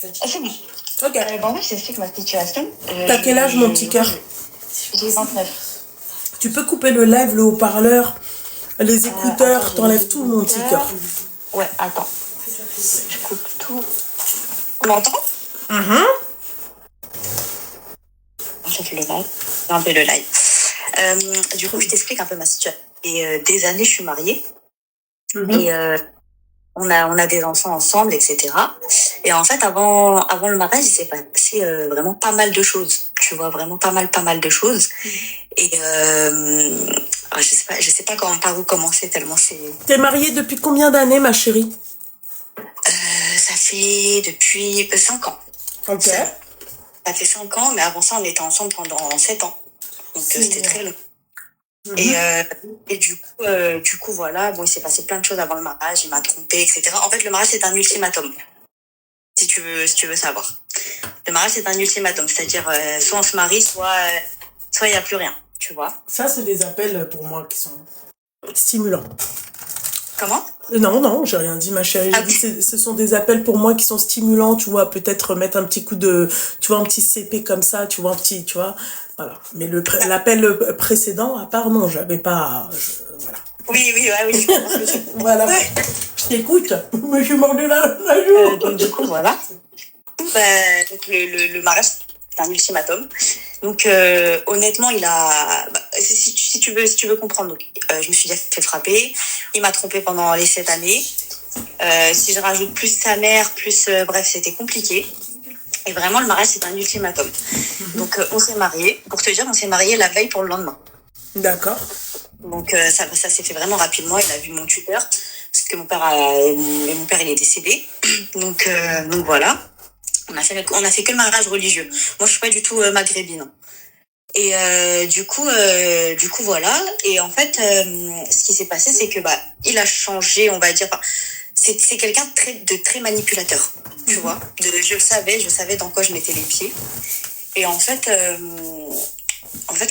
Ah, c'est bon. Ok. Moi, je t'explique ma situation. T'as quel âge, mon petit cœur? J'ai 29. Tu peux couper le live, le haut-parleur, les écouteurs, t'enlèves tout, mon petit cœur. Ouais, attends. Je coupe tout. On m'entend? J'ai fait le live. J'ai enlevé le live. Du coup, je t'explique un peu ma situation. Et des années, je suis mariée. Et on a des enfants ensemble, etc. Et en fait, avant le mariage, il s'est passé vraiment pas mal de choses. Tu vois, vraiment pas mal de choses. Et je sais pas par où commencer tellement c'est. T'es mariée depuis combien d'années, ma chérie? Ça fait depuis 5 ans. Ok. Ça fait 5 ans, mais avant ça, on était ensemble pendant 7 ans. Donc c'était très long. Et du coup, voilà, bon, il s'est passé plein de choses avant le mariage, il m'a trompée, etc. En fait, le mariage, c'est un ultimatum. Si tu veux savoir. Le mariage, c'est un ultimatum. C'est-à-dire, soit on se marie, soit il n'y a plus rien. Tu vois? Ça, c'est des appels pour moi qui sont stimulants. Comment? Non, j'ai rien dit, ma chérie. J'ai dit ce sont des appels pour moi qui sont stimulants, tu vois, peut-être mettre un petit coup de, tu vois, un petit CP comme ça, tu vois, un petit, tu vois, voilà. Mais l'appel précédent, à part, non, j'avais pas, voilà. Oui, je comprends ce que tu veux. Voilà. Je t'écoute, mais je suis mordue la joue. Donc, du coup, voilà. Donc, le mariage, c'est un ultimatum. Donc, honnêtement, il a, si tu veux comprendre, donc, je me suis déjà fait frapper. Il m'a trompée pendant les 7 années. Si je rajoute plus sa mère, bref, c'était compliqué. Et vraiment, le mariage, c'est un ultimatum. Donc, on s'est mariés. Pour te dire, on s'est mariés la veille pour le lendemain. D'accord. Donc, ça s'est fait vraiment rapidement. Il a vu mon tuteur. Parce que mon père, il est décédé. Donc voilà. On a fait que le mariage religieux. Moi, je suis pas du tout maghrébine. Et du coup, voilà. Et en fait, ce qui s'est passé, c'est que il a changé, on va dire. C'est quelqu'un de très manipulateur, tu vois. Je le savais dans quoi je mettais les pieds. Et en fait,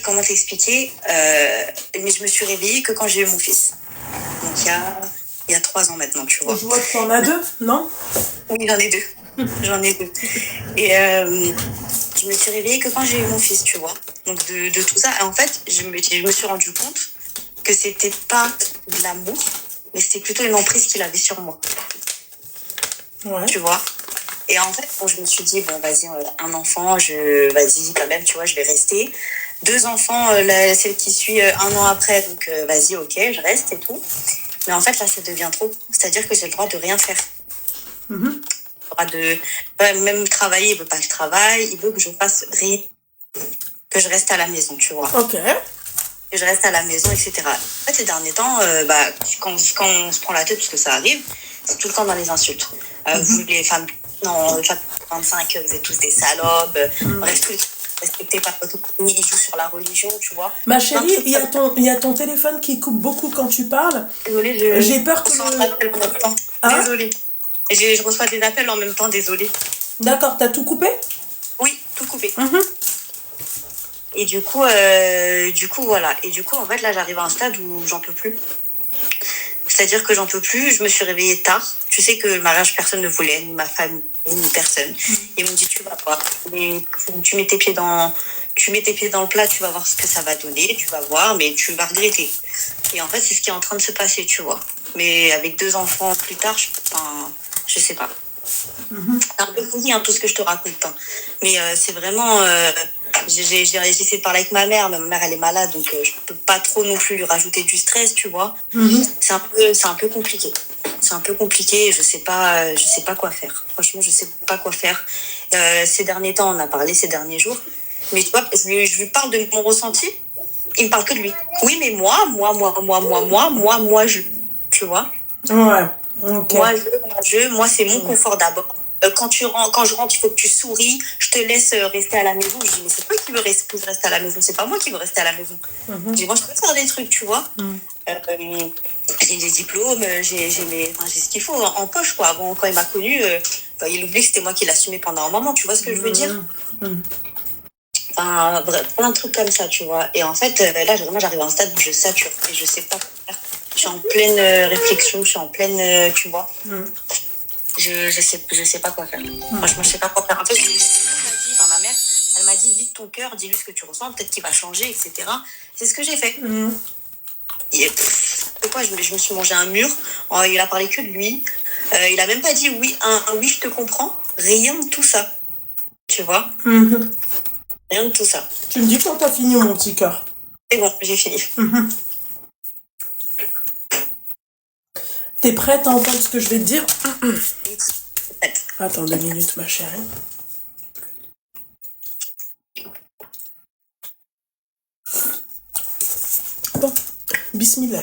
comment t'expliquer, mais je me suis réveillée que quand j'ai eu mon fils. Donc il y a 3 ans maintenant, tu vois. Je vois que t'en as 2, non? Oui, j'en ai 2. Et je me suis réveillée que quand j'ai eu mon fils, tu vois. Donc de tout ça, en fait, je me suis rendu compte que c'était pas de l'amour, mais c'était plutôt une emprise qu'il avait sur moi. Ouais. Tu vois. Et en fait, je me suis dit, bon, vas-y, un enfant, vas-y, quand même, tu vois, je vais rester. 2 enfants, celle qui suit 1 an après, donc vas-y, ok, je reste et tout. Mais en fait, là, ça devient trop. C'est-à-dire que j'ai le droit de rien faire. Même travailler, il veut pas que je travaille, il veut que je fasse rien, que je reste à la maison, tu vois. Ok. Que je reste à la maison, etc. En fait, ces derniers temps, quand on se prend la tête, parce que ça arrive, c'est tout le temps dans les insultes. Vous, les femmes, non, 25, vous êtes tous des salopes, bref, respectez pas votre famille, ils jouent sur la religion, tu vois. Ma chérie, il y a ton téléphone qui coupe beaucoup quand tu parles. Désolée, j'ai peur que Hein? Désolée. Je reçois des appels en même temps, désolée. D'accord, t'as tout coupé? Oui, tout coupé. Et du coup, voilà. Et du coup, en fait, là, j'arrive à un stade où j'en peux plus. C'est-à-dire que j'en peux plus. Je me suis réveillée tard. Tu sais que le mariage, personne ne voulait, ni ma famille, ni personne. Ils m'ont dit, tu vas voir. Tu mets tes pieds dans le plat, tu vas voir ce que ça va donner. Tu vas voir, mais tu vas regretter. Et en fait, c'est ce qui est en train de se passer, tu vois. Mais avec 2 enfants plus tard, je sais pas. C'est un peu fouillis, tout ce que je te raconte. Mais c'est vraiment... j'ai essayé de parler avec ma mère, mais ma mère, elle est malade, donc je peux pas trop non plus lui rajouter du stress, tu vois. C'est un peu compliqué. C'est un peu compliqué, je sais pas quoi faire. Franchement, je sais pas quoi faire. Ces derniers temps, on a parlé ces derniers jours. Mais tu vois, je lui parle de mon ressenti. Il me parle que de lui. Oui, mais moi, tu vois. Ouais. Okay. Moi, c'est mon confort d'abord. Quand je rentre, il faut que tu souris. Je te laisse rester à la maison. Je dis, mais c'est toi qui veux que je reste à la maison. C'est pas moi qui veux rester à la maison. Je dis, moi, je peux faire des trucs, tu vois. J'ai des diplômes, j'ai ce qu'il faut en poche, quoi. Avant, quand il m'a connue, il oublie que c'était moi qui l'assumais pendant un moment. Tu vois ce que je veux dire? Enfin, bref, plein de trucs comme ça, tu vois. Et en fait, là, vraiment, j'arrive à un stade où je sature et je sais pas quoi faire. Je suis en pleine réflexion, je suis en pleine, tu vois. Je sais pas quoi faire. Franchement, je sais pas quoi faire. En fait, ma mère, elle m'a dit, vite ton cœur, dis-lui ce que tu ressens, peut-être qu'il va changer, etc. C'est ce que j'ai fait. Et pourquoi je me suis mangé un mur. Il a parlé que de lui. Il a même pas dit oui, oui, je te comprends. Rien de tout ça. Tu vois? Rien de tout ça. Tu me dis quand t'as fini, mon petit cœur. C'est bon, j'ai fini. T'es prête à entendre ce que je vais te dire? Attends 2 minutes, ma chérie. Bon, bismillah.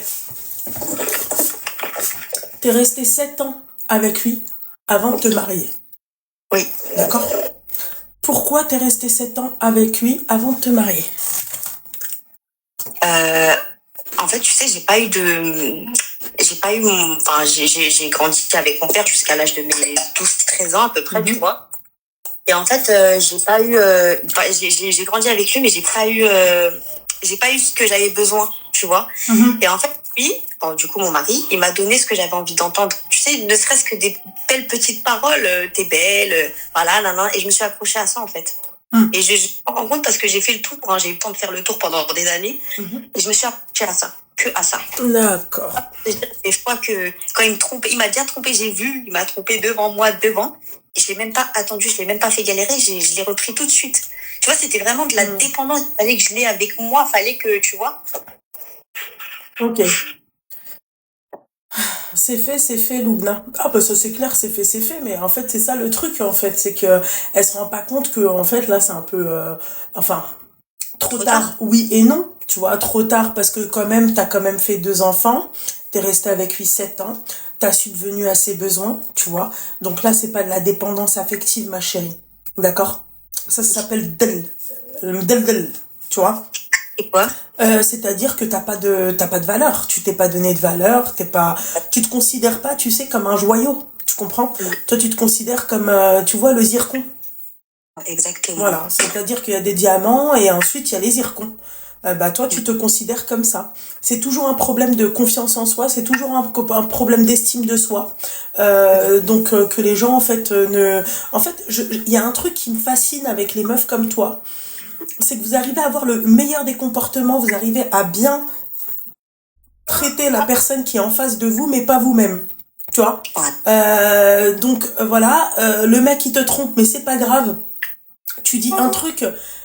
T'es resté 7 ans avec lui avant de te marier. Oui. D'accord? Pourquoi t'es resté 7 ans avec lui avant de te marier? En fait, tu sais, j'ai pas eu enfin, j'ai grandi avec mon père jusqu'à l'âge de mes 12-13 ans à peu près, tu vois. Et en fait, j'ai grandi avec lui, mais j'ai pas eu ce que j'avais besoin, tu vois. Et en fait, lui, du coup, mon mari, il m'a donné ce que j'avais envie d'entendre. Tu sais, ne serait-ce que des belles petites paroles, t'es belle, voilà, nan, nan, et je me suis accrochée à ça, en fait. Et je me rends compte parce que j'ai fait le tour, j'ai eu le temps de faire le tour pendant des années, et je me suis accrochée à ça, que à ça. D'accord. Des fois que, quand il me trompait, il m'a déjà trompé, j'ai vu, il m'a trompé devant moi, et je l'ai même pas attendu, je l'ai même pas fait galérer, je l'ai repris tout de suite. Tu vois, c'était vraiment de la dépendance, il fallait que je l'ai avec moi, fallait que, tu vois. Ok. C'est fait, Loubna. Ah bah ça c'est clair, c'est fait, mais en fait c'est ça le truc en fait, c'est que elle se rend pas compte que en fait là c'est un peu, enfin trop tard, oui et non, tu vois, trop tard parce que quand même t'as quand même fait 2 enfants, t'es resté avec lui 7 ans, t'as subvenu à ses besoins, tu vois, donc là c'est pas de la dépendance affective ma chérie, d'accord? Ça s'appelle del, tu vois. Et quoi? C'est-à-dire que t'as pas de valeur. Tu t'es pas donné de valeur. Tu te considères pas, tu sais, comme un joyau. Tu comprends? Toi, tu te considères comme, tu vois, le zircon. Exactement. Voilà. C'est-à-dire qu'il y a des diamants et ensuite il y a les zircons. Bah toi, tu te considères comme ça. C'est toujours un problème de confiance en soi. C'est toujours un problème d'estime de soi. Donc que les gens en fait En fait, il y a un truc qui me fascine avec les meufs comme toi. C'est que vous arrivez à avoir le meilleur des comportements, vous arrivez à bien traiter la personne qui est en face de vous, mais pas vous-même. Tu vois? Donc voilà, le mec il te trompe, mais c'est pas grave. Tu dis un truc,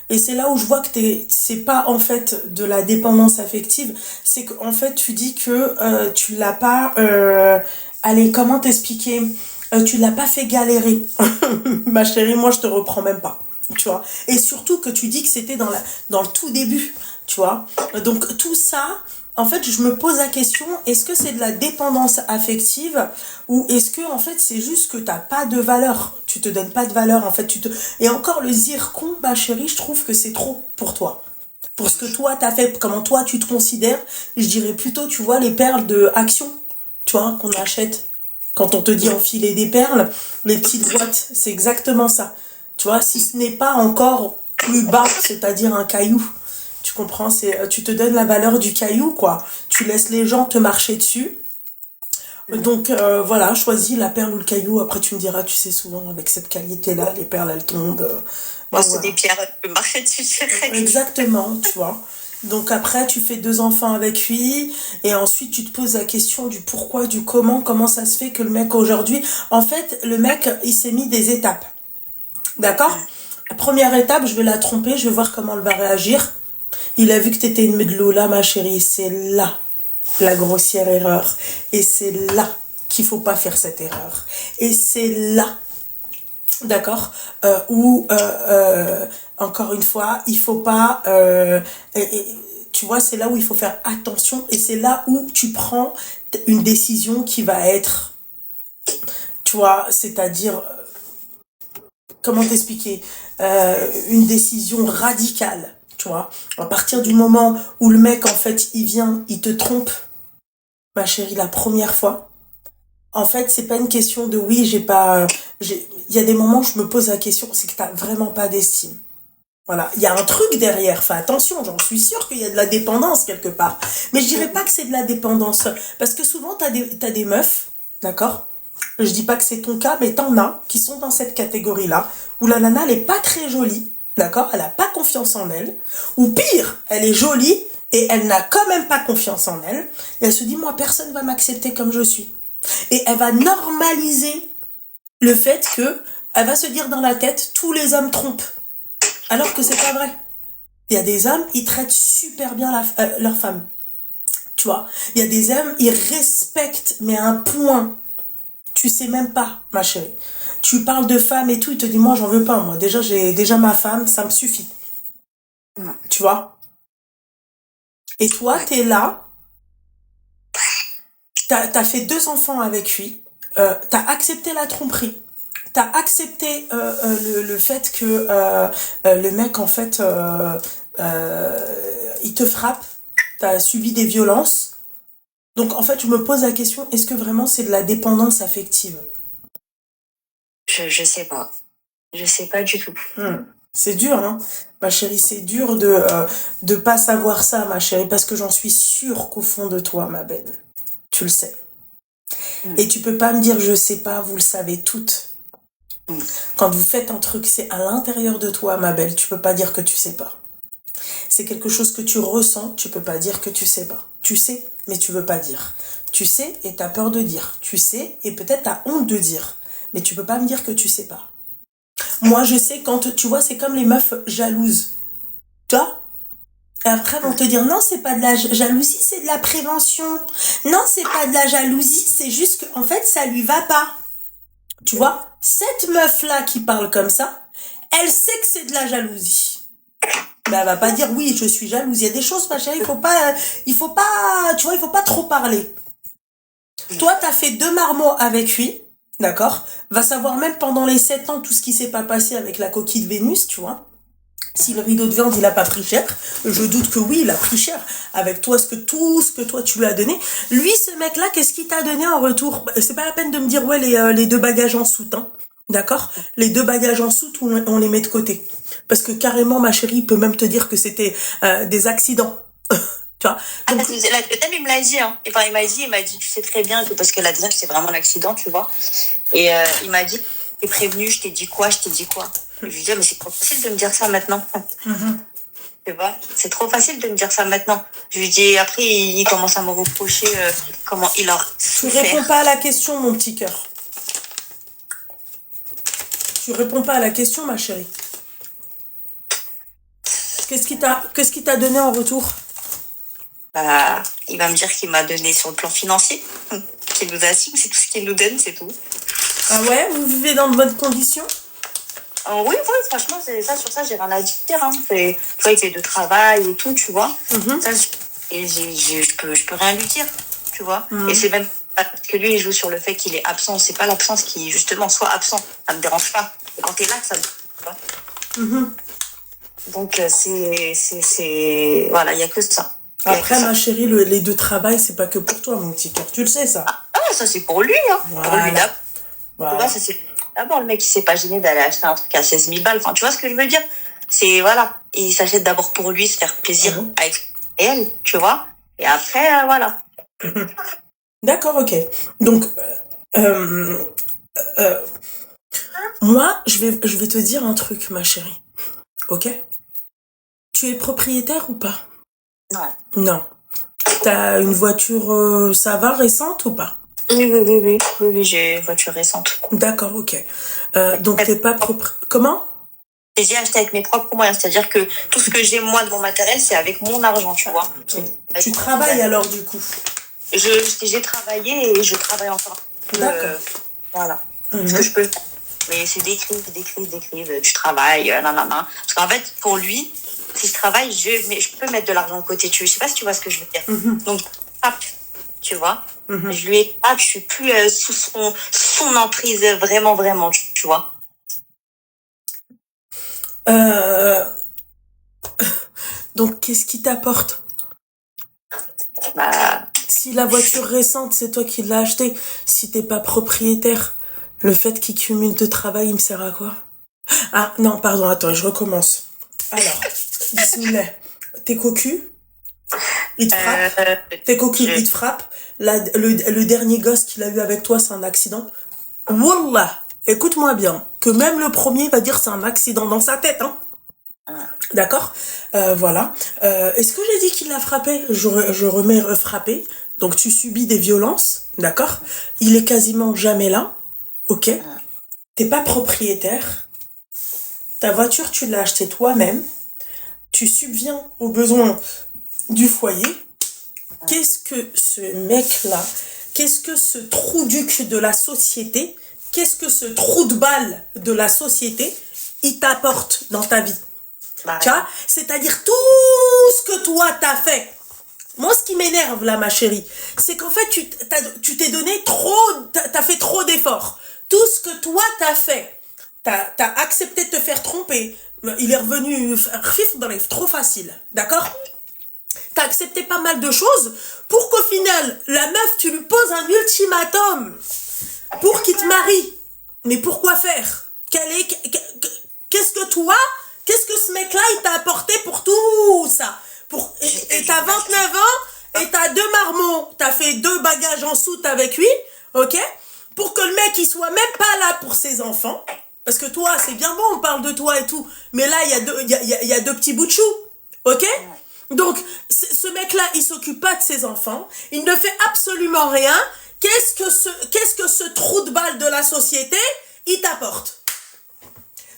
et c'est là où je vois que c'est pas en fait de la dépendance affective, c'est qu'en fait tu dis que tu l'as pas... allez, comment t'expliquer? Tu l'as pas fait galérer. Ma chérie, moi je te reprends même pas. Tu vois, et surtout que tu dis que c'était dans le tout début, tu vois. Donc tout ça, en fait, je me pose la question, est-ce que c'est de la dépendance affective ou est-ce que en fait c'est juste que t'as pas de valeur, tu te donnes pas de valeur en fait, et encore le zircon, ma chérie, je trouve que c'est trop pour toi. Pour ce que toi t'as fait, comment toi tu te considères, je dirais plutôt, tu vois, les perles de Action, tu vois, qu'on achète quand on te dit enfiler des perles, les petites boîtes, c'est exactement ça. Tu vois, si ce n'est pas encore plus bas, c'est-à-dire un caillou. Tu comprends, tu te donnes la valeur du caillou, quoi. Tu laisses les gens te marcher dessus. Donc voilà, choisis la perle ou le caillou. Après, tu me diras, tu sais, souvent, avec cette qualité-là, les perles, elles tombent. Moi, c'est des pierres, je peux marcher dessus direct. Exactement, tu vois. Donc après, tu fais 2 enfants avec lui, et ensuite tu te poses la question du pourquoi, du comment ça se fait que le mec aujourd'hui... En fait, le mec, il s'est mis des étapes. D'accord? La première étape, je vais la tromper, je vais voir comment elle va réagir. Il a vu que t'étais une medloula, ma chérie. C'est là la grossière erreur. Et c'est là qu'il faut pas faire cette erreur. Et c'est là, d'accord, où, encore une fois, il faut pas... tu vois, c'est là où il faut faire attention. Et c'est là où tu prends une décision qui va être... Tu vois, c'est-à-dire... Comment t'expliquer, une décision radicale, tu vois. À partir du moment où le mec, en fait, il vient, il te trompe, ma chérie, la première fois, en fait, c'est pas une question de oui, il y a des moments où je me pose la question, c'est que t'as vraiment pas d'estime. Voilà, il y a un truc derrière, fais attention, j'en suis sûre qu'il y a de la dépendance quelque part. Mais je dirais pas que c'est de la dépendance, parce que souvent, t'as des meufs, d'accord, Je dis pas que c'est ton cas, mais t'en as qui sont dans cette catégorie-là, où la nana, elle est pas très jolie, d'accord? Elle a pas confiance en elle. Ou pire, elle est jolie et elle n'a quand même pas confiance en elle. Et elle se dit, moi, personne va m'accepter comme je suis. Et elle va normaliser le fait que elle va se dire dans la tête, tous les hommes trompent. Alors que c'est pas vrai. Il y a des hommes, ils traitent super bien leur femme. Tu vois? Il y a des hommes, ils respectent, mais à un point. Tu sais même pas, ma chérie. Tu parles de femme et tout, il te dit, moi, j'en veux pas, moi. Déjà, j'ai déjà ma femme, ça me suffit. Tu vois? Et toi, t'es là, t'as fait 2 enfants avec lui, t'as accepté la tromperie, t'as accepté le fait que le mec, en fait, il te frappe, t'as subi des violences. Donc, en fait, je me pose la question, est-ce que vraiment c'est de la dépendance affective? Je sais pas. Je sais pas du tout. C'est dur, hein, ma chérie, c'est dur de pas savoir ça, ma chérie, parce que j'en suis sûre qu'au fond de toi, ma belle, tu le sais. Et tu peux pas me dire, je sais pas, vous le savez toutes. Quand vous faites un truc, c'est à l'intérieur de toi, ma belle, tu peux pas dire que tu sais pas. C'est quelque chose que tu ressens, tu peux pas dire que tu sais pas. Tu sais, mais tu veux pas dire. Tu sais et t'as peur de dire. Tu sais et peut-être t'as honte de dire. Mais tu peux pas me dire que tu sais pas. Moi, je sais quand, tu vois, c'est comme les meufs jalouses. Tu vois? Et après, vont te dire, non, c'est pas de la jalousie, c'est de la prévention. Non, c'est pas de la jalousie, c'est juste qu'en fait, ça lui va pas. Tu vois? Cette meuf-là qui parle comme ça, elle sait que c'est de la jalousie. Ben, elle va pas dire, oui, je suis jalouse. Il y a des choses, ma chérie, il faut pas, tu vois, il faut pas trop parler. Toi, t'as fait 2 marmots avec lui, d'accord? Va savoir même pendant les 7 ans tout ce qui s'est pas passé avec la coquille de Vénus, tu vois? Si le rideau de viande, il a pas pris cher, je doute que oui, il a pris cher. Avec toi, tout ce que toi, tu lui as donné. Lui, ce mec-là, qu'est-ce qu'il t'a donné en retour? C'est pas la peine de me dire, ouais, les 2 bagages en soute, hein. D'accord? Les 2 bagages en soute, on les met de côté. Parce que carrément, ma chérie, il peut même te dire que c'était des accidents. Tu vois? Donc, la deuxième, il me l'a dit, hein. Enfin, il m'a dit, tu sais très bien que parce que la deuxième, c'est vraiment l'accident, tu vois. Et il m'a dit, t'es prévenu, je t'ai dit quoi? Je lui dis, mais c'est trop facile de me dire ça maintenant. Tu vois, c'est trop facile de me dire ça maintenant. Je lui dis, après, il commence à me reprocher comment il a souffert. Tu réponds pas à la question, mon petit cœur. Tu réponds pas à la question, ma chérie. Qu'est-ce qu'il t'a donné en retour? Bah, il va me dire qu'il m'a donné sur le plan financier. Qu'il nous assigne, c'est tout ce qu'il nous donne, c'est tout. Ah ouais, vous vivez dans de bonnes conditions? Oui, franchement, sur ça, j'ai rien à dire. Hein. Tu vois, il fait de travail et tout, tu vois. Ça, et je peux rien lui dire, tu vois. Et c'est même parce que lui, il joue sur le fait qu'il est absent. C'est pas l'absence qui, justement, soit absent. Ça me dérange pas. Et quand t'es là, ça me dérange pas. Donc, voilà, il y a que ça. Après, ma chérie, les 2 travails, c'est pas que pour toi, mon petit cœur. Tu le sais, ça. Ah, ça, c'est pour lui, hein. Voilà. Pour lui, d'abord. Voilà. Tu vois, ça, c'est d'abord le mec qui s'est pas gêné d'aller acheter un truc à 16 000 balles. Enfin, tu vois ce que je veux dire? C'est, voilà. Il s'achète d'abord pour lui, se faire plaisir avec elle, tu vois. Et après, voilà. D'accord, ok. Donc, moi, je vais te dire un truc, ma chérie. Ok? Tu es propriétaire ou pas? Non. Non. T'as une voiture, ça va, récente ou pas? Oui, j'ai une voiture récente. D'accord, ok. Donc, t'es pas propre. Comment? J'ai acheté avec mes propres moyens, c'est-à-dire que tout ce que j'ai moi de mon matériel, c'est avec mon argent, tu vois. Tu travailles alors, du coup? J'ai travaillé et je travaille encore. D'accord. Voilà. Ce que je peux faire. Mais c'est d'écrire, tu travailles, nanana. Parce qu'en fait, pour lui, si je travaille, je peux mettre de l'argent de côté. Je sais pas si tu vois ce que je veux dire. Donc, hop, tu vois. Je lui ai je suis plus sous son emprise, vraiment, tu vois. Donc, qu'est-ce qui t'apporte? Bah, si la voiture récente, c'est toi qui l'as achetée, si t'es pas propriétaire, le fait qu'il cumule de travail, il me sert à quoi? Ah, non, pardon, attends, je recommence. Alors, bismillah, t'es cocu? Il te frappe? T'es cocu, il te frappe? Le dernier gosse qu'il a eu avec toi, c'est un accident? Wallah, écoute-moi bien, que même le premier va dire c'est un accident dans sa tête, hein. D'accord. Voilà. Est-ce que j'ai dit qu'il l'a frappé? Je remets frappé. Donc tu subis des violences, d'accord. Il est quasiment jamais là, ok. T'es pas propriétaire. Ta voiture, tu l'as achetée toi-même. Tu subviens aux besoins du foyer. Qu'est-ce que ce mec-là, qu'est-ce que ce trou du cul de la société, qu'est-ce que ce trou de balle de la société, il t'apporte dans ta vie? Tu vois, c'est-à-dire tout ce que toi t'as fait. Moi, ce qui m'énerve là, ma chérie, c'est qu'en fait, tu t'es donné trop, t'as fait trop d'efforts. Tout ce que toi t'as fait, t'as accepté de te faire tromper. Il est revenu trop facile, d'accord? T'as accepté pas mal de choses pour qu'au final, la meuf, tu lui poses un ultimatum pour qu'il te marie. Mais pourquoi faire? Qu'est-ce que ce mec-là, il t'a apporté pour tout ça? Et t'as 29 ans, et t'as 2 marmots, t'as fait 2 bagages en soute avec lui, ok? Pour que le mec, il soit même pas là pour ses enfants. Parce que toi, c'est bien bon, on parle de toi et tout, mais là, il y a 2 petits bouts de chou, ok? Donc, ce mec-là, il s'occupe pas de ses enfants, il ne fait absolument rien. Qu'est-ce que ce trou de balle de la société, il t'apporte?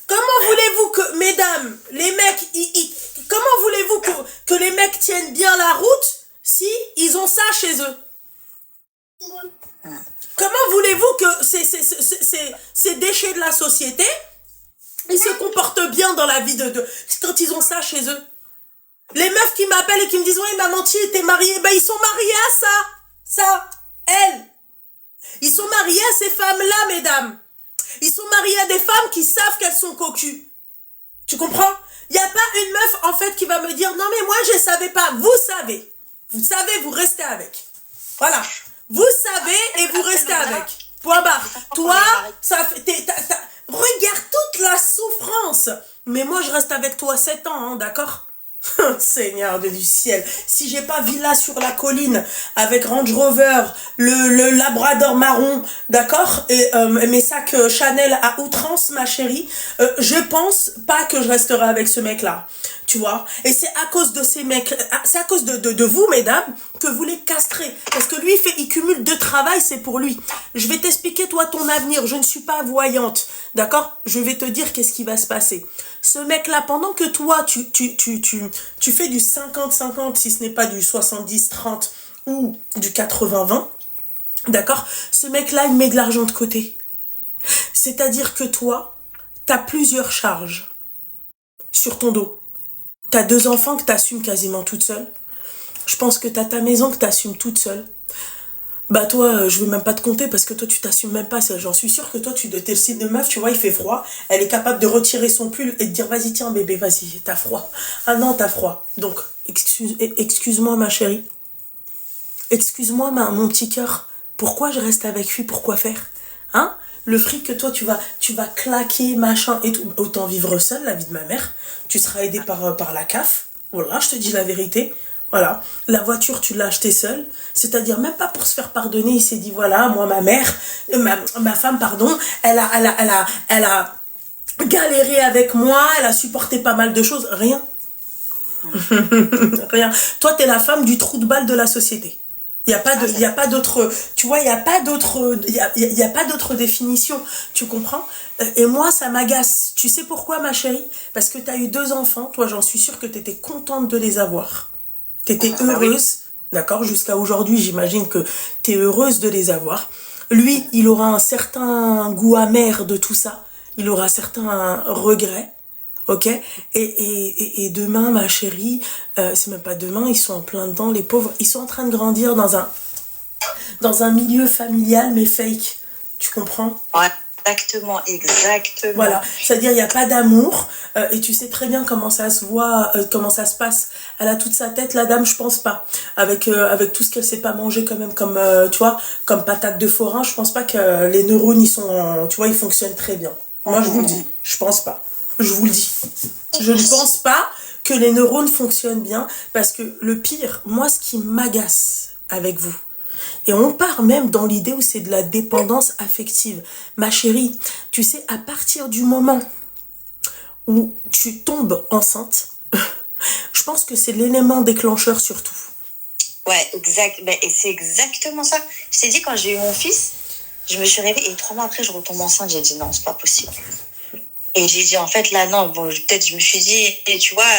Comment voulez-vous que, mesdames, les mecs, comment voulez-vous que les mecs tiennent bien la route si ils ont ça chez eux? Comment voulez-vous que ces déchets de la société, ils se comportent bien dans la vie quand ils ont ça chez eux? Les meufs qui m'appellent et qui me disent « Ouais, il m'a menti, t'es mariée », ben ils sont mariés à ça, elles. Ils sont mariés à ces femmes-là, mesdames. Ils sont mariés à des femmes qui savent qu'elles sont cocues. Tu comprends? Il n'y a pas une meuf, en fait, qui va me dire « Non, mais moi, je ne savais pas. » Vous savez. Vous savez, vous restez avec. Voilà. Vous savez et vous restez avec. Point barre. Toi, ça fait... Regarde toute la souffrance. Mais moi, je reste avec toi 7 ans, hein, d'accord? Seigneur du ciel, si j'ai pas villa sur la colline avec Range Rover, le Labrador marron, d'accord, et mes sacs Chanel à outrance, ma chérie, je pense pas que je resterai avec ce mec-là, tu vois. Et c'est à cause de ces mecs, c'est à cause de vous, mesdames, que vous les castrez. Parce que lui, il cumule 2 travail, c'est pour lui. Je vais t'expliquer, toi, ton avenir. Je ne suis pas voyante, d'accord? Je vais te dire qu'est-ce qui va se passer. Ce mec-là, pendant que toi, tu fais du 50-50, si ce n'est pas du 70-30 ou du 80-20, d'accord? Ce mec-là, il met de l'argent de côté. C'est-à-dire que toi, tu as plusieurs charges sur ton dos. Tu as 2 enfants que tu assumes quasiment toute seule. Je pense que tu as ta maison que tu assumes toute seule. Bah toi, je veux même pas te compter parce que toi, tu t'assumes même pas. J'en suis sûre que toi, t'es le style de meuf, tu vois, il fait froid. Elle est capable de retirer son pull et de dire, vas-y, tiens, bébé, vas-y, t'as froid. Ah non, t'as froid. Donc, excuse-moi, ma chérie. Excuse-moi, mon petit cœur. Pourquoi je reste avec lui? Pourquoi faire? Hein? Le fric que toi, tu vas claquer, machin et tout. Autant vivre seule, la vie de ma mère. Tu seras aidée par la CAF. Voilà, je te dis la vérité. Voilà, la voiture, tu l'as achetée seule, c'est-à-dire même pas pour se faire pardonner, il s'est dit, voilà, moi, ma femme, pardon, elle a galéré avec moi, elle a supporté pas mal de choses, rien. Rien. Toi, t'es la femme du trou de balle de la société. Il y a pas d'autre, tu vois, il y a pas d'autre définition, tu comprends? Et moi, ça m'agace. Tu sais pourquoi, ma chérie? Parce que t'as eu 2 enfants, toi, j'en suis sûre que t'étais contente de les avoir. T'étais heureuse, d'accord? Jusqu'à aujourd'hui, j'imagine que t'es heureuse de les avoir. Lui, il aura un certain goût amer de tout ça. Il aura certains regrets, ok? Et demain, ma chérie, c'est même pas demain, ils sont en plein dedans, les pauvres. Ils sont en train de grandir dans un milieu familial, mais fake. Tu comprends? Ouais. Exactement. Voilà, c'est-à-dire il n'y a pas d'amour et tu sais très bien comment ça se voit, comment ça se passe. Elle a toute sa tête, la dame, je pense pas. Avec tout ce qu'elle sait pas manger quand même, comme tu vois, comme patate de forain, je pense pas que les neurones tu vois, ils fonctionnent très bien. Moi je vous le dis, je pense pas. Je vous le dis. Je ne pense pas que les neurones fonctionnent bien parce que le pire, moi ce qui m'agace avec vous, Et on part même dans l'idée où c'est de la dépendance affective. Ma chérie, tu sais, à partir du moment où tu tombes enceinte, je pense que c'est l'élément déclencheur surtout. Ouais, exact. Ben, et c'est exactement ça. Je t'ai dit, quand j'ai eu mon fils, je me suis réveillée et 3 mois après, je retombe enceinte. J'ai dit non, c'est pas possible. Et j'ai dit, en fait, là, non, bon, peut-être, je me suis dit, et tu vois,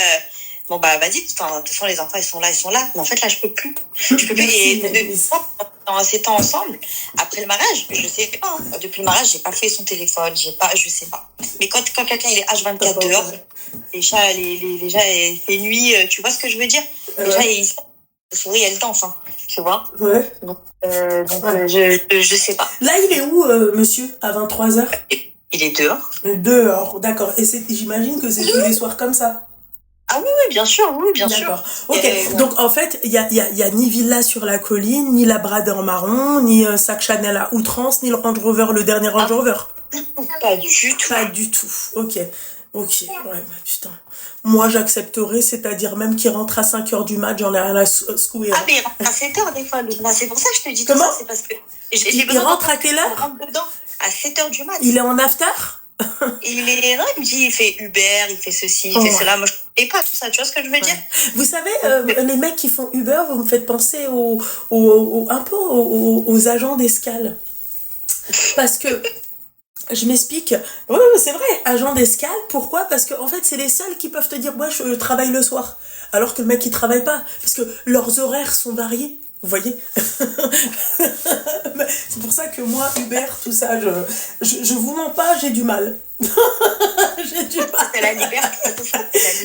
bon, bah, vas-y, enfin, de toute façon, les enfants, ils sont là. Mais en fait, là, je peux plus. Je peux plus. Et depuis ces temps ensemble, après le mariage, je sais pas. Hein. Depuis le mariage, j'ai pas fait son téléphone, je sais pas. Mais quand quelqu'un, il est H24 dehors, les chats, les nuits, tu vois ce que je veux dire? Les chats, ils souris, elle danse, hein, tu vois. Ouais. Donc je sais pas. Là, il est où, monsieur, à 23h? Il est dehors. Dehors, d'accord. Et j'imagine que c'est tous les soirs comme ça. Ah oui, bien sûr, bien sûr. D'accord. Ok. Donc, en fait, il y a ni Villa sur la colline, ni la Bradée en marron, ni sac Chanel à outrance, ni le Range Rover, le dernier Range Rover. Pas du tout. Pas du tout. Ok. Ouais, bah putain. Moi, j'accepterais, c'est-à-dire même qu'il rentre à 5h du mat, j'en ai rien à secouer. Ah, mais il rentre à 7h des fois, Loubna. C'est pour ça que je te dis Comment tout ça. C'est parce que il rentre à quelle heure? Il rentre dedans à 7h du mat. Il est en after? Il me dit, il fait Uber, il fait ceci, il fait cela. Moi, je ne sais pas tout ça. Tu vois ce que je veux dire? Vous savez, les mecs qui font Uber, vous me faites penser un peu aux agents d'escale. Parce que, je m'explique, ouais, c'est vrai, agent d'escale, pourquoi? Parce que en fait, c'est les seuls qui peuvent te dire, moi, je travaille le soir. Alors que le mec, il travaille pas. Parce que leurs horaires sont variés. Vous voyez? C'est pour ça que moi, Uber, tout ça, je vous mens pas, j'ai du mal. J'ai du mal. C'est la liberté.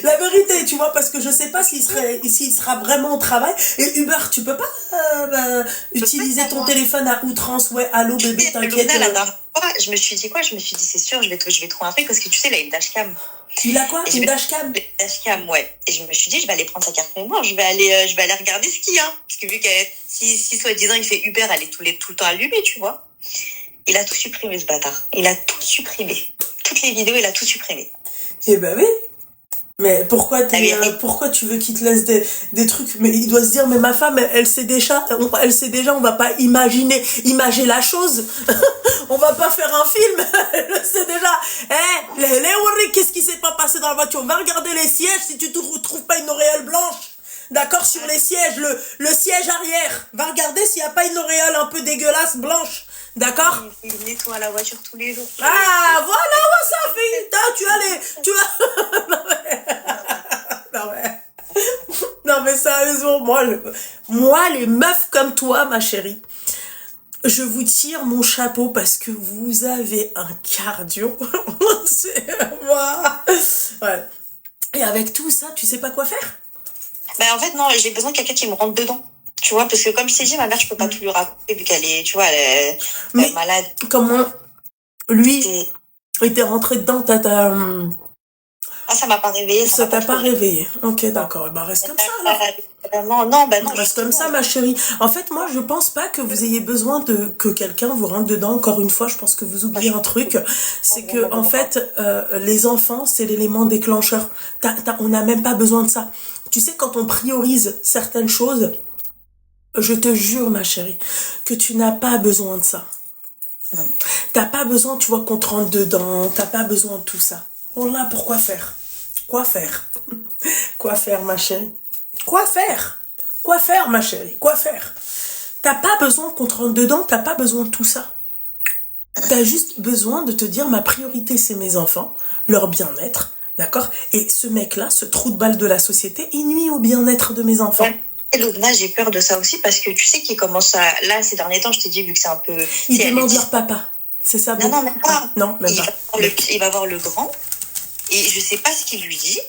La vérité, tu vois, parce que je sais pas s'il sera vraiment au travail. Et Uber, tu peux pas utiliser ton téléphone à outrance. Ouais, allô bébé, t'inquiète. Je me suis dit quoi? Je me suis dit, c'est sûr, je vais trouver un truc parce que tu sais, il a une dashcam. Il a quoi? Une dashcam? Une dashcam, ouais. Et je me suis dit, je vais aller prendre sa carte mémoire, je vais aller regarder ce qu'il y a. Parce que vu que si soi-disant il fait Uber, elle est tout le temps allumée, tu vois. Il a tout supprimé, ce bâtard. Il a tout supprimé. Toutes les vidéos, il a tout supprimé. Eh ben oui. Mais pourquoi tu veux qu'il te laisse des trucs? Mais il doit se dire, mais ma femme, elle sait déjà, on va pas imager la chose. On va pas faire un film. Elle le sait déjà. Qu'est-ce qui s'est pas passé dans la voiture? Va regarder les sièges si tu trouves pas une auréole blanche. D'accord, sur les sièges, le siège arrière. Va regarder s'il y a pas une auréole un peu dégueulasse blanche. D'accord? Il nettoie la voiture tous les jours. Ah, voilà, ça fait. Tu as non mais sérieusement, moi, les meufs comme toi, ma chérie, je vous tire mon chapeau parce que vous avez un cardio. C'est moi. Ouais. Et avec tout ça, tu sais pas quoi faire? Ben, en fait, non, j'ai besoin de quelqu'un qui me rentre dedans. Tu vois, parce que comme je t'ai dit, ma mère, je peux pas tout lui raconter vu qu'elle est, tu vois, elle est malade. Comment lui était rentré dedans, Ah, ça m'a pas réveillée. Ça t'a pas réveillé. Ok, d'accord. Bah, reste comme ça, alors. Non. Reste comme ça, ma chérie. En fait, moi, je pense pas que vous ayez besoin que quelqu'un vous rentre dedans. Encore une fois, je pense que vous oubliez un truc. C'est que, en fait, les enfants, c'est l'élément déclencheur. On n'a même pas besoin de ça. Tu sais, quand on priorise certaines choses, je te jure, ma chérie, que tu n'as pas besoin de ça. T'as pas besoin, tu vois, qu'on te rentre dedans. T'as pas besoin de tout ça. On l'a pour quoi faire? Quoi faire? Quoi faire, ma chérie? Quoi faire? Quoi faire, ma chérie? Quoi faire? T'as pas besoin qu'on te rentre dedans, t'as pas besoin de tout ça. T'as juste besoin de te dire, ma priorité, c'est mes enfants, leur bien-être, d'accord? Et ce mec-là, ce trou de balle de la société, il nuit au bien-être de mes enfants. Ouais. Et Loubna, j'ai peur de ça aussi parce que tu sais qu'il commence à... Là, ces derniers temps, je t'ai dit, vu que c'est un peu... Ils demandent leur papa. C'est ça? Non, même pas. Non, même pas. Il va voir le grand et je sais pas ce qu'il lui dit.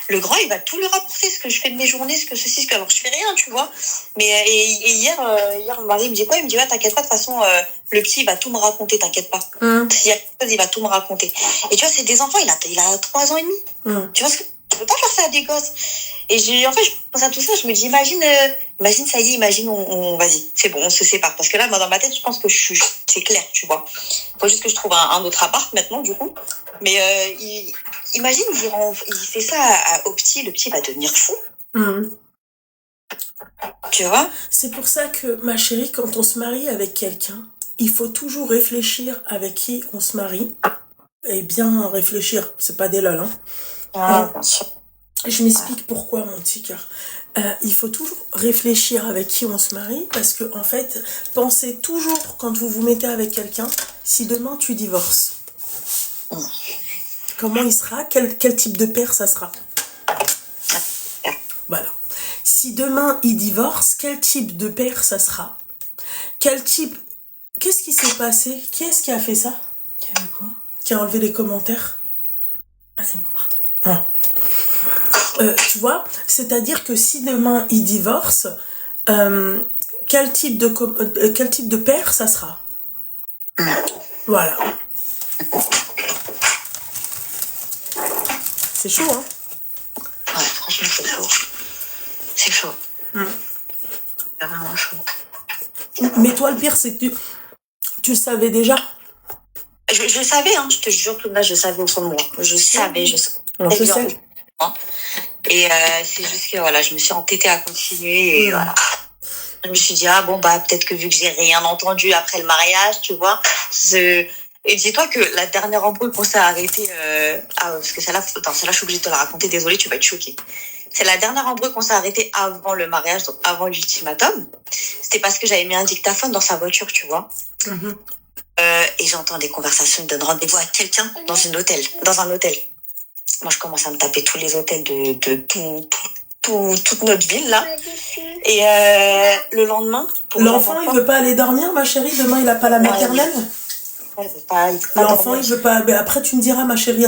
Le grand, il va tout lui rapporter, ce que je fais de mes journées, ce que ceci, ce que... Alors, je fais rien, tu vois. Mais et hier, mon mari me dit quoi? Il me dit, ouais, t'inquiète pas, de toute façon, le petit, il va tout me raconter, t'inquiète pas. S'il y a quelque chose, il va tout me raconter. Et tu vois, c'est des enfants, il a 3 ans et demi. Tu vois ce que... Tu peux pas faire ça à des gosses. Et je pense à tout ça, je me dis, imagine, ça y est, vas-y, c'est bon, on se sépare. Parce que là, moi, dans ma tête, je pense que c'est clair, tu vois. Faut juste que je trouve un autre appart maintenant, du coup. Mais imagine, il fait ça au petit, le petit va devenir fou. Tu vois? C'est pour ça que, ma chérie, quand on se marie avec quelqu'un, il faut toujours réfléchir avec qui on se marie. Et bien réfléchir, c'est pas des lol, hein. Ah, bien sûr. Je m'explique pourquoi, mon petit cœur. Il faut toujours réfléchir avec qui on se marie, parce que, en fait, pensez toujours, quand vous vous mettez avec quelqu'un, si demain tu divorces, comment il sera, quel type de père ça sera. Voilà. Si demain il divorce, quel type de père ça sera? Quel type... Qu'est-ce qui s'est passé? Qui est-ce qui a fait ça? Qui a vu quoi? Qui a enlevé les commentaires? Ah, c'est moi, pardon. Ah. Tu vois? C'est-à-dire que si demain il divorce, quel type de père ça sera? Voilà. C'est chaud, hein? Ouais, franchement, c'est chaud. C'est chaud. C'est vraiment chaud. Mais toi, le pire, c'est que tu le savais déjà. Je savais, hein, je te jure, tout là, je savais au fond de moi. Je savais. Alors, je sais. Et c'est juste que voilà, je me suis entêtée à continuer et voilà. Je me suis dit, ah bon, bah peut-être que vu que j'ai rien entendu après le mariage, tu vois. Et dis-toi que la dernière embrouille qu'on s'est arrêtée, parce que celle-là, attends, celle-là, je suis obligée de te la raconter, désolée, tu vas être choquée. C'est la dernière embrouille qu'on s'est arrêtée avant le mariage, donc avant l'ultimatum. C'était parce que j'avais mis un dictaphone dans sa voiture, tu vois. Et j'entends des conversations, il donne rendez-vous à quelqu'un dans un hôtel. Moi, je commence à me taper tous les hôtels de toute notre ville, là. Et le lendemain... L'enfant, il veut pas aller dormir, ma chérie? Demain, il a pas la maternelle? L'enfant, il veut pas... Mais après, tu me diras, ma chérie,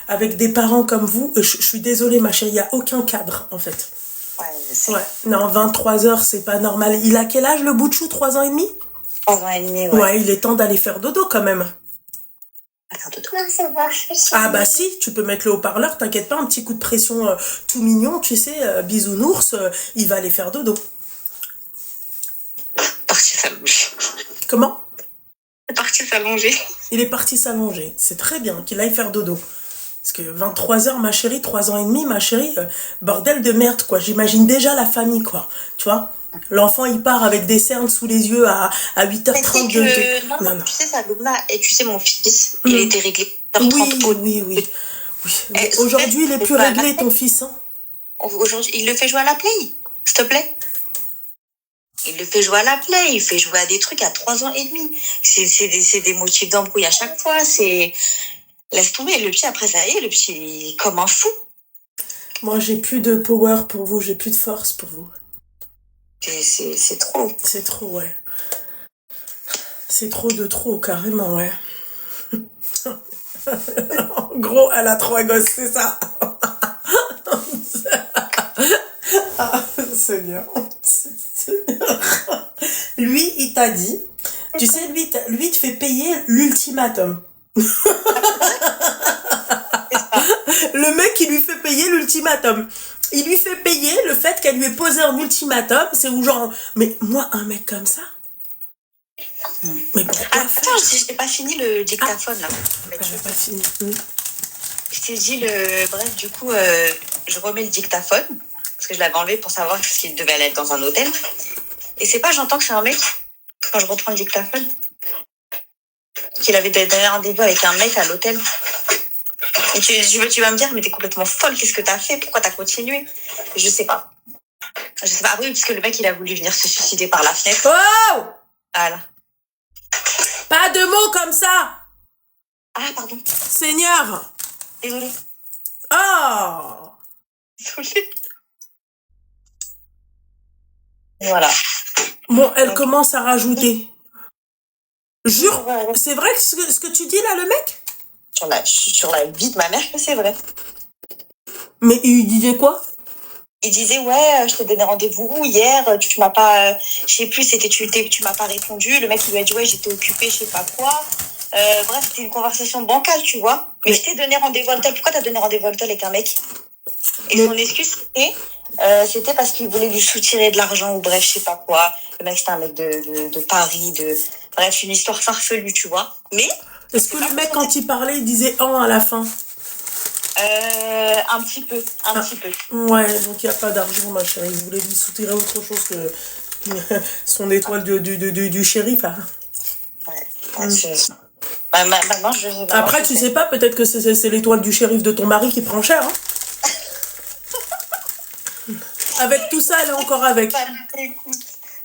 avec des parents comme vous, je suis désolée, ma chérie, il n'y a aucun cadre, en fait. Ouais, je sais. Ouais. Non, 23 heures, c'est pas normal. Il a quel âge, le bout de chou? 3 ans et demi? 3 ans et demi, Ouais, il est temps d'aller faire dodo, quand même. Ah bah si, tu peux mettre le haut-parleur, t'inquiète pas, un petit coup de pression tout mignon, tu sais, bisounours, il va aller faire dodo. Parti s'allonger. Comment? Parti s'allonger. Il est parti s'allonger, c'est très bien qu'il aille faire dodo. Parce que 23 heures, ma chérie, 3 ans et demi, ma chérie, bordel de merde, quoi. J'imagine déjà la famille, quoi. Tu vois? L'enfant, il part avec des cernes sous les yeux à 8h30 de... Non, tu sais, ça, Loubna, et tu sais, mon fils, il était réglé 8h30. Oui. Mais aujourd'hui, il est plus réglé, ton fils, hein? Aujourd'hui, il le fait jouer à la play, s'il te plaît. Il le fait jouer à la play, il fait jouer à des trucs à 3 ans et demi. C'est des motifs d'embrouille à chaque fois, c'est... Laisse tomber, le petit, après, ça y est, le petit, il est comme un fou. Moi, j'ai plus de power pour vous, j'ai plus de force pour vous. C'est trop. C'est trop, ouais. C'est trop de trop, carrément, ouais. En gros, elle a 3 gosses, c'est ça. Ah, Seigneur. Lui, il t'a dit, tu sais, lui, il te fait payer l'ultimatum. Le mec, il lui fait payer l'ultimatum. Il lui fait payer le fait qu'elle lui ait posé un ultimatum. C'est où genre... Mais moi, un mec comme ça... Mais pourquoi attends, j'ai pas fini le dictaphone, là. Elle a pas fini. Je t'ai dit, bref, du coup, je remets le dictaphone, parce que je l'avais enlevé pour savoir qu'il devait aller être dans un hôtel. Et c'est pas, j'entends que c'est un mec, quand je reprends le dictaphone, qu'il avait donné rendez-vous avec un mec à l'hôtel. Et tu vas me dire, mais t'es complètement folle, qu'est-ce que t'as fait? Pourquoi t'as continué? Je sais pas. Ah oui, parce que le mec, il a voulu venir se suicider par la fenêtre. Oh! Voilà. Pas de mots comme ça! Ah, pardon. Seigneur! Désolée. Oh! Désolée. Voilà. Bon, elle commence à rajouter. Jure, c'est vrai que ce que tu dis là, le mec? Sur la vie de ma mère que c'est vrai. Mais il disait quoi? Il disait, ouais, je t'ai donné rendez-vous hier, tu m'as pas, je sais plus, tu m'as pas répondu. Le mec, il lui a dit, ouais, j'étais occupée, je sais pas quoi. Bref, c'était une conversation bancale, tu vois. Mais je t'ai donné rendez-vous à l'hôtel. Pourquoi t'as donné rendez-vous à l'hôtel avec un mec? Et son excuse, c'était parce qu'il voulait lui soutirer de l'argent ou bref, je sais pas quoi. Le mec, c'était un mec de Paris, bref, une histoire farfelue, tu vois. Mais. Est-ce que le mec, quand il parlait, il disait « en » à la fin? Un petit peu, un Ah, petit peu. ouais, donc il n'y a pas d'argent, ma chérie. Vous voulez lui soutirer autre chose que son étoile du shérif, hein. Ouais, ouais, Mm. maintenant, Après, je tu sais. sais pas, peut-être que c'est l'étoile du shérif de ton mari qui prend cher, hein. Avec tout ça, elle est encore avec. Bah, écoute.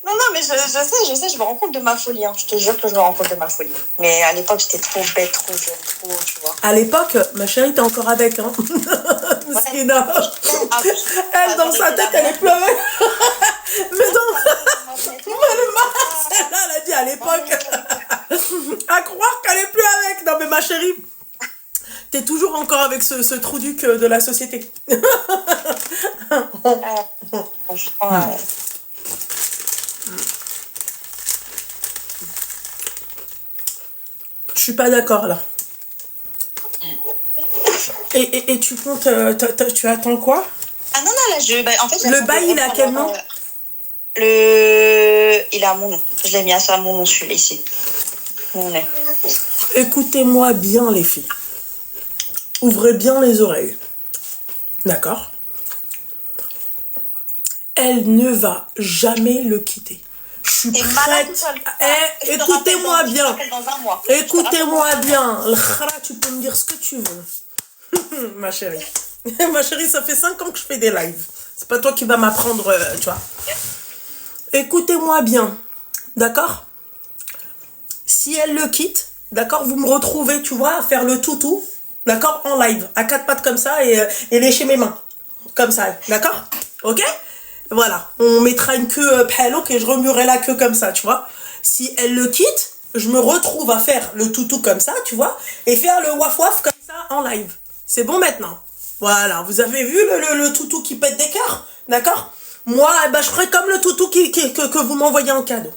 Non, non, mais je sais, je me rends compte de ma folie. Hein. Je te jure que je me rends compte de ma folie. Mais à l'époque, j'étais trop bête, trop jeune, trop, tu vois. À l'époque, ma chérie, t'es encore avec, hein. Ouais. Miskina. Ah, Elle, dans sa tête, elle est plus avec. Mais non, celle-là, elle a dit à l'époque. À croire qu'elle est plus avec. Non, mais ma chérie, t'es toujours encore avec ce trou du cul de la société. Franchement, Je suis pas d'accord, là. Et tu comptes, tu attends quoi? ah non, non, là, en fait, Le j'attendais bail, il a vraiment quel d'avoir, nom? il a mon nom. Je l'ai mis à mon nom, celui-là, ici. Mon nom. Écoutez-moi bien, les filles. Ouvrez bien les oreilles. D'accord? Elle ne va jamais le quitter. Je suis T'es malade ou prête. quoi? Je te Écoutez-moi rappelle bien. dans un mois. Je te rappelle Écoutez-moi dans un mois. bien. Le khara, tu peux me dire ce que tu veux. Ma chérie. Ma chérie, ça fait 5 ans que je fais des lives. C'est pas toi qui vas m'apprendre, tu vois. Écoutez-moi bien. D'accord? Si elle le quitte, d'accord, vous me retrouvez, tu vois, à faire le toutou, d'accord, en live, à 4 pattes comme ça et lécher mes mains. Comme ça, d'accord? Ok? Voilà. On mettra une queue palo et je remuerai la queue comme ça, tu vois. Si elle le quitte, je me retrouve à faire le toutou comme ça, tu vois, et faire le waf-waf comme ça en live. C'est bon maintenant? Voilà. Vous avez vu le toutou qui pète des cœurs? D'accord? Moi, eh ben, je ferai comme le toutou que vous m'envoyez en cadeau.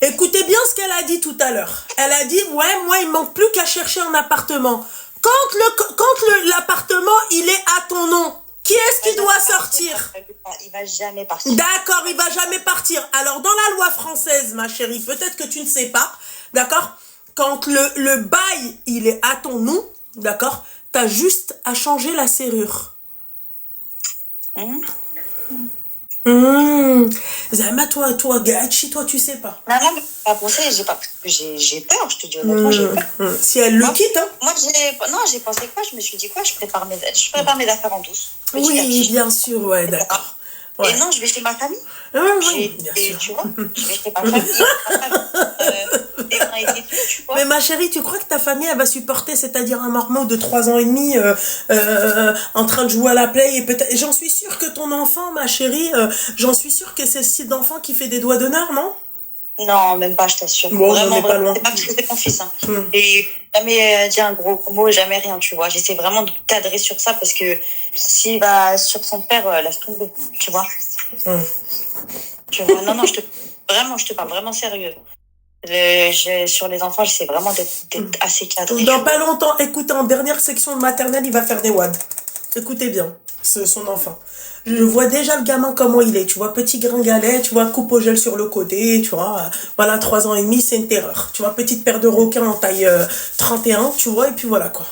Écoutez bien ce qu'elle a dit tout à l'heure. Elle a dit, ouais, moi, il manque plus qu'à chercher un appartement. Quand l'appartement, il est à ton nom, qui est-ce qui doit sortir? Il va jamais partir. D'accord, il va jamais partir. Alors, dans la loi française, ma chérie, peut-être que tu ne sais pas, d'accord? Quand le bail, il est à ton nom, d'accord? T'as juste à changer la serrure. Zama, toi, Gachi, toi, tu sais pas. Non, non, mais pas pensé, j'ai peur, je te dis honnêtement, j'ai peur. Si elle le quitte, hein. Moi, j'ai pensé quoi? Je me suis dit quoi? Je prépare mes affaires en douce. Petit à Oui, petit. bien sûr, ouais, d'accord. Ouais. Et non, je vais chez ma famille. Oui, bien sûr. Tu vois, je vais chez ma famille. Et tout, tu vois. Mais ma chérie, tu crois que ta famille, elle va supporter, c'est-à-dire un marmot de 3 ans et demi en train de jouer à la play et peut-être... J'en suis sûre que ton enfant, ma chérie, j'en suis sûre que c'est le style d'enfant qui fait des doigts d'honneur, non? Non, même pas, je t'assure. Bon, vraiment, on n'est pas loin. C'est pas parce que c'est mon fils. Hein. Et jamais dit un gros mot, jamais rien, tu vois. J'essaie vraiment de cadrer sur ça parce que s'il va sur son père, laisse tomber, tu vois. Tu vois, non, je te parle vraiment sérieux. Sur les enfants, j'essaie vraiment d'être assez cadré. Dans pas longtemps, écoutez, en dernière section de maternelle, il va faire des wads. Écoutez bien, son enfant. Je vois déjà le gamin comment il est, tu vois, petit gringalet, tu vois, coupe au gel sur le côté, tu vois, voilà, 3 ans et demi, c'est une terreur. Tu vois, petite paire de requins en taille 31, tu vois, et puis voilà, quoi.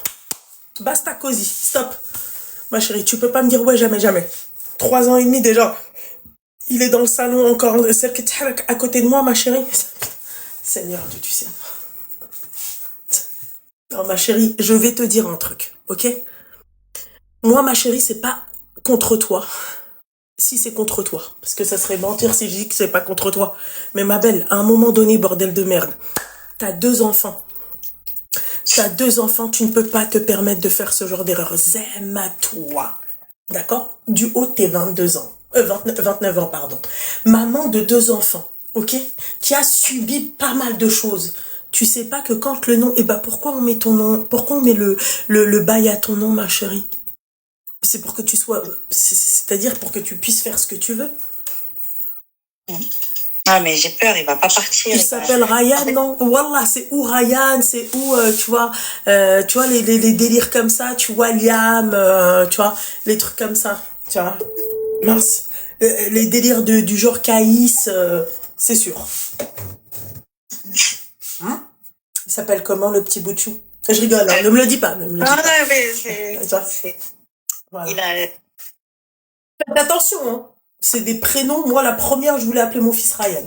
Basta cosy, stop. Ma chérie, tu peux pas me dire ouais, jamais. 3 ans et demi déjà. Il est dans le salon encore, celle qui est à côté de moi, ma chérie. Seigneur Dieu, tu sais. Non, ma chérie, je vais te dire un truc, ok? Moi, ma chérie, c'est pas contre toi. Si c'est contre toi. Parce que ça serait mentir si je dis que c'est pas contre toi. Mais ma belle, à un moment donné, bordel de merde, t'as 2 enfants. T'as 2 enfants, tu ne peux pas te permettre de faire ce genre d'erreur. Zème à toi. D'accord? Du haut de tes 22 ans. 29 ans, pardon. Maman de 2 enfants, ok? Qui a subi pas mal de choses. Tu sais pas que quand le nom... Eh ben, pourquoi on met ton nom... Pourquoi on met le bail à ton nom, ma chérie? C'est pour que tu sois... C'est-à-dire pour que tu puisses faire ce que tu veux. Ah, mais j'ai peur, il va pas partir. Il s'appelle Ryan, non? Wallah, c'est où Ryan, c'est où, tu vois, les délires comme ça, tu vois, Liam, tu vois, les trucs comme ça, tu vois. Mince. Les délires du genre Caïs, c'est sûr. Il s'appelle comment, le petit bout de chou? Je rigole, hein, ne me le dis pas, ne me le dis Non, pas. non, mais c'est. Ça, c'est- voilà. Il a. Faites attention, hein. C'est des prénoms. Moi, la première, je voulais appeler mon fils Ryan.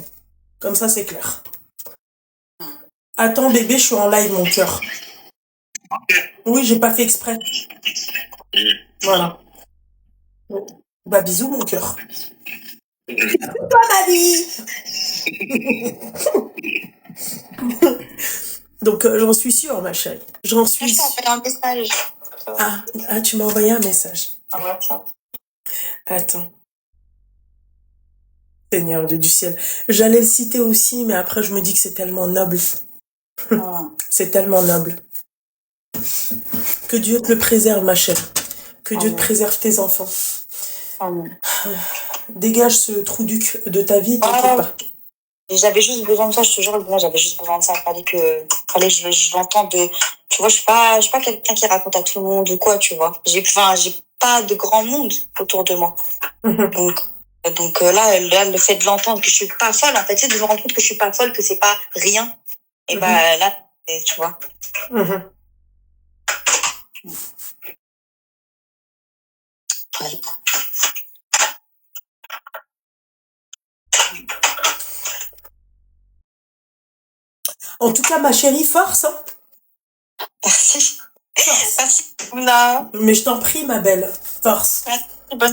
Comme ça, c'est clair. Attends, bébé, je suis en live, mon cœur. Oui, j'ai pas fait exprès. Voilà. Bah, bisous, mon cœur. Toi, ma vie. Donc, j'en suis sûre, ma chérie. J'en Je suis t'ai sûre. envoyé un message. Ah, tu m'as envoyé un message. En WhatsApp. Attends. Seigneur Dieu du ciel. J'allais le citer aussi, mais après, je me dis que c'est tellement noble. C'est tellement noble. Que Dieu te le préserve, ma chère. Que Dieu te préserve tes enfants. Dégage ce trou duc de ta vie, t'inquiète pas. J'avais juste besoin de ça, je te jure, moi j'avais juste besoin de ça. Fallait que je l'entende de. Tu vois, je suis pas quelqu'un qui raconte à tout le monde ou quoi, tu vois. J'ai pas de grand monde autour de moi. Donc là, le fait de l'entendre que je suis pas folle, en fait, c'est de me rendre compte que je suis pas folle, que c'est pas rien. Et bah là, tu vois. Ouais. En tout cas, ma chérie, force. Hein. Merci. Force. Merci, Ouna. Mais je t'en prie, ma belle. Force. Merci.